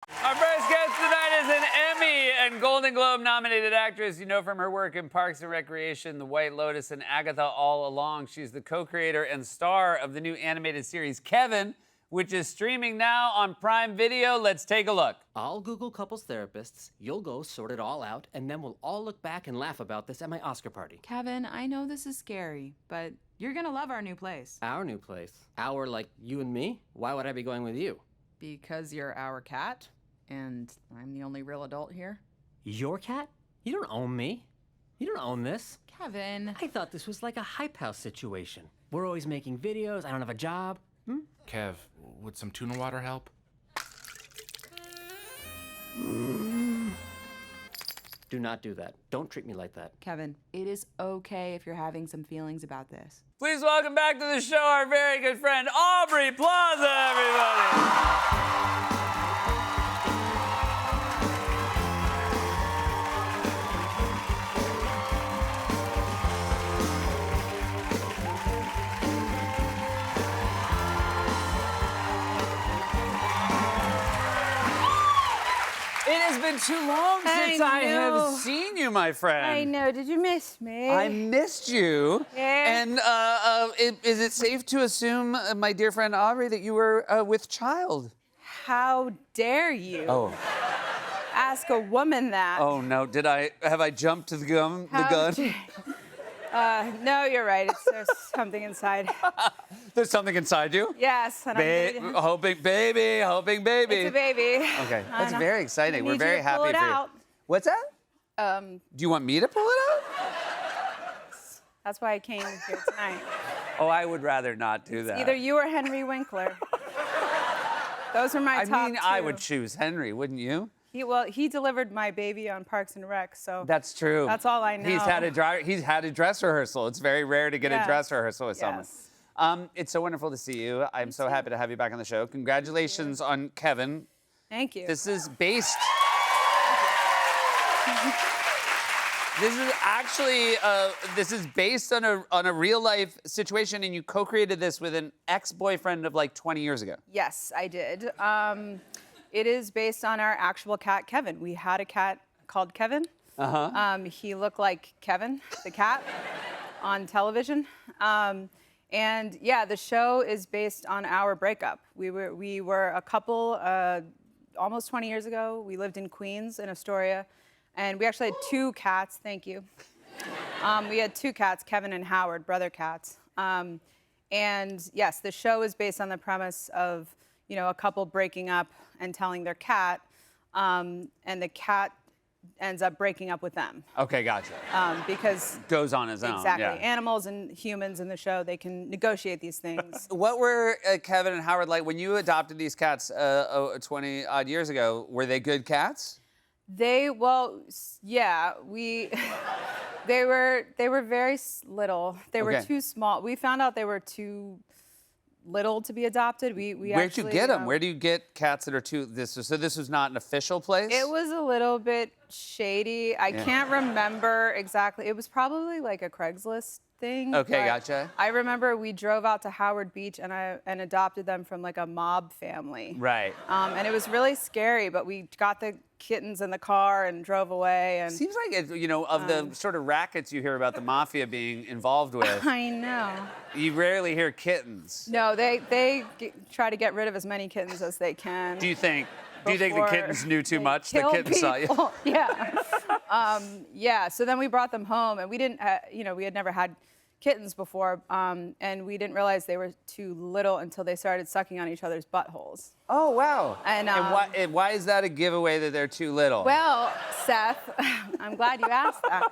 Our first guest tonight is an Emmy and Golden Globe nominated actress. You know from her work in Parks and Recreation, The White Lotus, and Agatha All Along. She's the co-creator and star of the new animated series Kevin, which is streaming now on Prime Video. Let's take a look. I'll Google couples therapists, you'll go sort it all out, and then we'll all look back and laugh about this at my Oscar party. Kevin, I know this is scary, but you're gonna love our new place. Our new place? Our, like, you and me? Why would I be going with you? Because you're our cat, and I'm the only real adult here. Your cat? You don't own me. You don't own this. Kevin. I thought this was like a Hype House situation. We're always making videos, I don't have a job. Kev, would some tuna water help? Do not do that. Don't treat me like that. Kevin, it is okay if you're having some feelings about this. Please welcome back to the show our very good friend, Aubrey Plaza, everybody. It has been too long since I have seen you, my friend. I know. Did you miss me? I missed you. Yeah. And is it safe to assume, my dear friend Aubrey, that you were with child? How dare you ask a woman that? Oh no! Have I jumped to the gun? No, you're right. There's something inside. There's something inside you. Yes. And I'm Hoping baby. It's a baby. Okay, I that's know. very exciting. I We're need very you to happy pull it for you. out. What's that? Do you want me to pull it out? That's why I came here tonight. Oh, I would rather not do that. Either you or Henry Winkler. Those are my top two. I would choose Henry, wouldn't you? He delivered my baby on Parks and Rec, so That's true. that's all I know. He's had a dress rehearsal. It's very rare to get a Yes. dress rehearsal with someone. Yes. It's so wonderful to see you. I'm so happy to have you back on the show. Congratulations on Kevin. Thank you. This is based. This is actually based on a real life situation, and you co-created this with an ex-boyfriend of like 20 years ago. Yes, I did. It is based on our actual cat, Kevin. We had a cat called Kevin. He looked like Kevin, the cat, on television. And yeah, the show is based on our breakup. We were a couple almost 20 years ago. We lived in Queens, in Astoria, and we actually had two cats. Thank you. We had two cats, Kevin and Howard, brother cats. And yes, the show is based on the premise of, a couple breaking up and telling their cat, and the cat ends up breaking up with them. Okay, gotcha. Because Goes on his own. exactly, Yeah. animals and humans in the show, they can negotiate these things. What were Kevin and Howard like when you adopted these cats 20 odd years ago? Were they good cats? They were very little. They were Okay. too small. We found out they were too little to be adopted. Where'd you get them? Where do you get cats that are so this was not an official place? It was a little bit shady. I can't remember exactly. It was probably like a Craigslist thing. Okay, but gotcha. I remember we drove out to Howard Beach and adopted them from like a mob family. Right. And it was really scary, but we got the kittens in the car and drove away. And Seems like of the sort of rackets you hear about the mafia being involved with, I know. you rarely hear kittens. No, they try to get rid of as many kittens as they can. Do you think the before kittens knew too they much? The kill kittens saw you. people. Yeah. Yeah. So then we brought them home, and we didn't, we had never had kittens before, and we didn't realize they were too little until they started sucking on each other's buttholes. Oh wow. And, why is that a giveaway that they're too little? Well, Seth, I'm glad you asked that.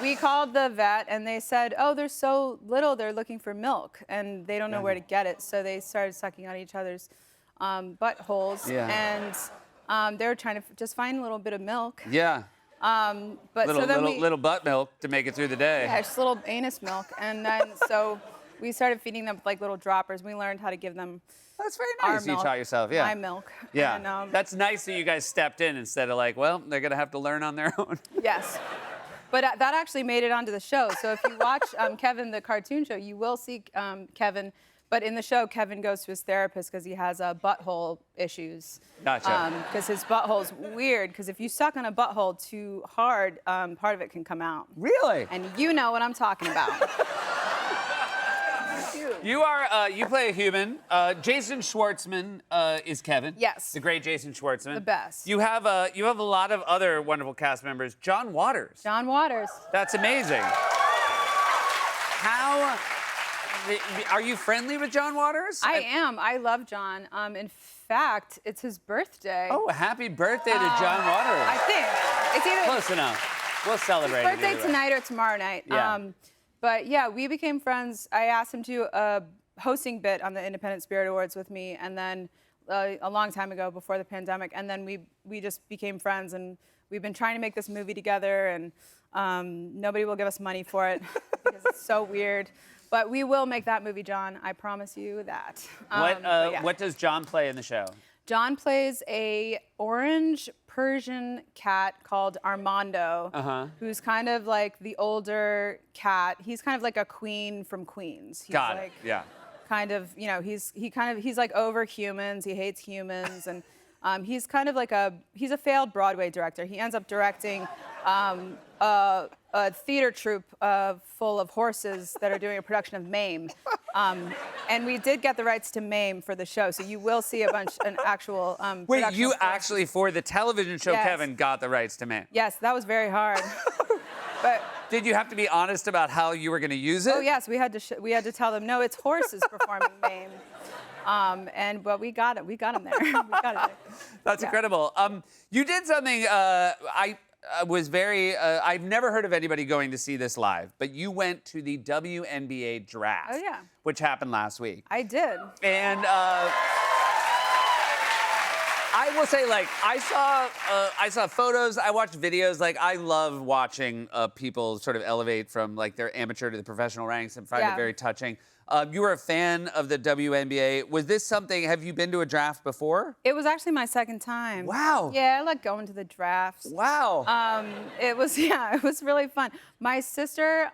We called the vet, and they said, oh, they're so little, they're looking for milk, and they don't know where to get it. So they started sucking on each other's buttholes, and they were trying to just find a little bit of milk. Yeah. But Little, so then little butt milk to make it through the day. yeah, just little anus milk, and then so we started feeding them like little droppers. We learned how to give them That's very our nice. You milk, taught yourself, yeah. my milk. Yeah. And, That's nice that you guys stepped in instead of like, well, they're gonna have to learn on their own. Yes. But that actually made it onto the show. So if you watch Kevin, the cartoon show, you will see Kevin But in the show, Kevin goes to his therapist because he has butthole issues. Gotcha. Because his butthole's weird. Because if you suck on a butthole too hard, part of it can come out. Really? And you know what I'm talking about. You play a human. Jason Schwartzman is Kevin. Yes. The great Jason Schwartzman. The best. You have a lot of other wonderful cast members. John Waters. John Waters. That's amazing. How are you friendly with John Waters? I am. I love John. In fact, it's his birthday. Oh, happy birthday to John Waters. I think. It's either Close enough. We'll celebrate it birthday either way. tonight or tomorrow night. Yeah. But yeah, we became friends. I asked him to do a hosting bit on the Independent Spirit Awards with me, and then a long time ago, before the pandemic, and then we just became friends, and we've been trying to make this movie together, and nobody will give us money for it because it's so weird. But we will make that movie, John. I promise you that. But yeah. What does John play in the show? John plays a orange Persian cat called Armando, who's kind of like the older cat. He's kind of like a queen from Queens. He's Got like, it. Yeah. Kind of, you know, he's like over humans. He hates humans, and he's kind of like he's a failed Broadway director. He ends up directing a theater troupe full of horses that are doing a production of Mame. And we did get the rights to Mame for the show, so you will see an actual Wait, production you of horses. actually, for the television show, Yes. Kevin, got the rights to Mame. Yes, that was very hard. But Did you have to be honest about how you were going to use it? oh yes, we had to tell them no, it's horses performing Mame. But we got it. We got him there. We got it there. That's Yeah. incredible. You did something. I was very. I've never heard of anybody going to see this live, but you went to the WNBA draft. Oh, yeah. Which happened last week. I did. And I will say, like, I saw photos. I watched videos. Like, I love watching people sort of elevate from like their amateur to the professional ranks, and find it Yeah. very touching. You were a fan of the WNBA. Was this something? Have you been to a draft before? It was actually my second time. Wow. Yeah, I like going to the drafts. Wow. It was really fun. My sister,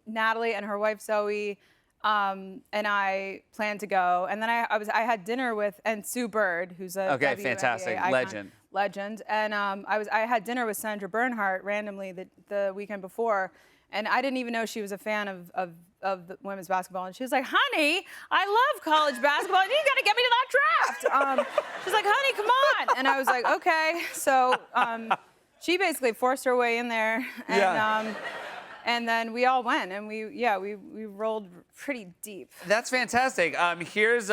Natalie, and her wife Zoe, and I planned to go, and then I had dinner with Sue Bird, who's a Okay, WNBA fantastic. icon, Legend. and I had dinner with Sandra Bernhardt randomly the weekend before, and I didn't even know she was a fan of the women's basketball, and she was like, "Honey, I love college basketball, and you gotta get me to that draft." She's like, "Honey, come on," and I was like, "Okay." So she basically forced her way in there, and Yeah. and then we all went, and we rolled pretty deep. That's fantastic. Here's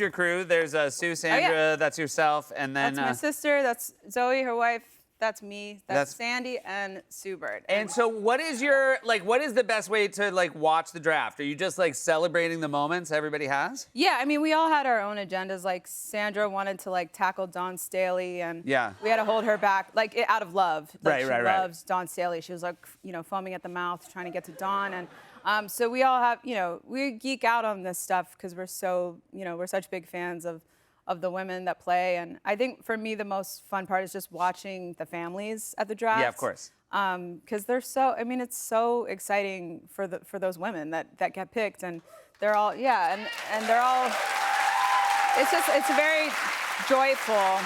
your crew. There's Sue, Sandra. Oh, yeah. That's yourself, and then. That's my sister. That's Zoe, her wife. That's me. That's- That's Sandy and Sue Bird. And so, what is the best way to like watch the draft? Are you just like celebrating the moments everybody has? Yeah, I mean, we all had our own agendas. Like Sandra wanted to like tackle Dawn Staley, and Yeah. we had to hold her back, like out of love. Like, Right, she right, right. loves Dawn Staley. She was like, foaming at the mouth, trying to get to Dawn, and so we all have, we geek out on this stuff because we're so, we're such big fans of the women that play. And I think for me, the most fun part is just watching the families at the draft. Yeah, of course. Because they're so, I mean, it's so exciting for those women that get picked, and they're all, and they're all, it's very joyful,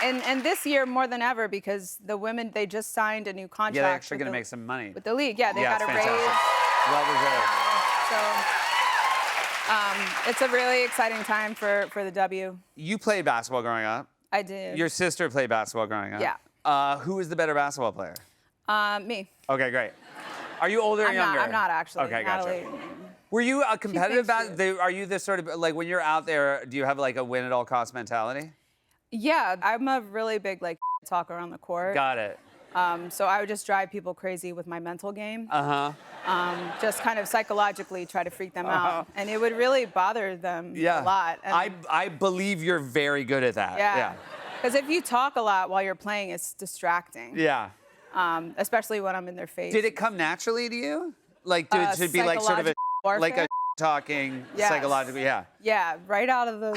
and this year more than ever, because the women, they just signed a new contract. Yeah, they're actually with going to the- make some money. with the league. Yeah, they Yeah, got a it's fantastic. raise. Well deserved. So it's a really exciting time for the W. You played basketball growing up. I did. Your sister played basketball growing up. Yeah. Who is the better basketball player? Me. Okay, great. Are you older or younger? I'm not actually. Okay, gotcha. Natalie. Were you a competitive thinks she is. Are you this sort of like when you're out there? Do you have like a win at all cost mentality? Yeah, I'm a really big like talker on the court. Got it. So I would just drive people crazy with my mental game. Uh huh. Just kind of psychologically try to freak them out, and it would really bother them Yeah. a lot. And I believe you're very good at that. yeah, because if you talk a lot while you're playing, it's distracting. Yeah. Especially when I'm in their face. Did it come naturally to you? Like, to be like sort of a Psychological like a warfare? talking Yes. psychologically? Yeah. Yeah, right out of the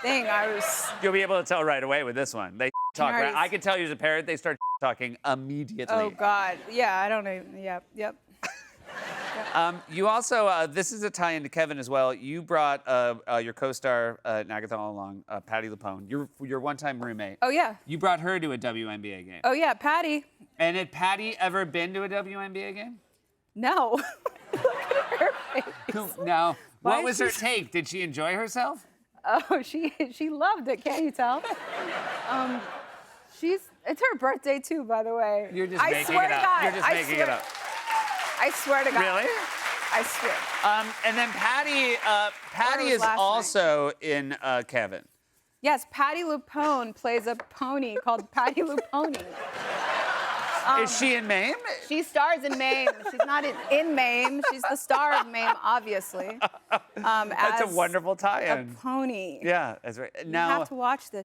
thing, I was. You'll be able to tell right away with this one. They talk. already- I can tell you as a parent, they start talking immediately. Oh God, yeah, I don't know. Yep. You also, this is a tie-in to Kevin as well. You brought your co-star in Agatha All Along, Patty LuPone, your one-time roommate. Oh, yeah. You brought her to a WNBA game. Oh, yeah, Patty. And had Patty ever been to a WNBA game? No. Look at her face. No. Why What was is her take? Did she enjoy herself? Oh, she loved it. Can't you tell? It's her birthday too, by the way. You're just I making swear it to up. God, You're just I making swear, it up. I swear to God. Really? I swear. And then Patty was is last also in Kevin. Yes, Patty LuPone plays a pony called Patty LuPony. Is she in MAME? She stars in MAME. She's not in MAME. She's the star of MAME, obviously. That's a as wonderful a tie-in. pony. Yeah, that's right. You Now, have to watch this.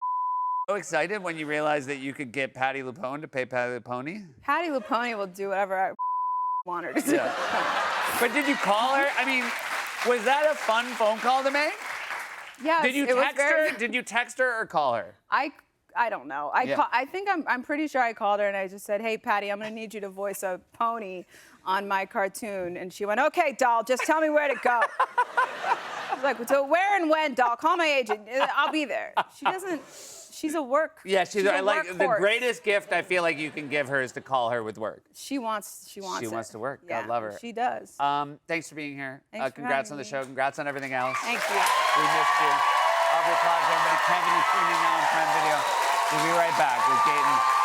so excited when you realized that you could get Patty LuPone to pay Patty LuPone? Patty LuPone will do whatever I want her to do. Yeah. But did you call her? I mean, was that a fun phone call to make? Yes, Did you it was text very. her? Did you text her or call her? I don't know. Yeah. I think I'm pretty sure I called her and I just said, "Hey, Patty, I'm gonna need you to voice a pony on my cartoon." And she went, "Okay, doll, just tell me where to go." I was like, "So where and when, doll? Call my agent. I'll be there." She doesn't. She's a work. Yeah, I a like the workhorse. greatest gift I feel like you can give her is to call her with work. She wants. She wants. She wants it. to work. Yeah, God love her. She does. Thanks for being here. Thanks for Congrats having on the me. show. Congrats on everything else. Thank you. We missed you. Aubrey Plaza, everybody. Kevin is streaming now on Prime Video. We'll be right back with Gaten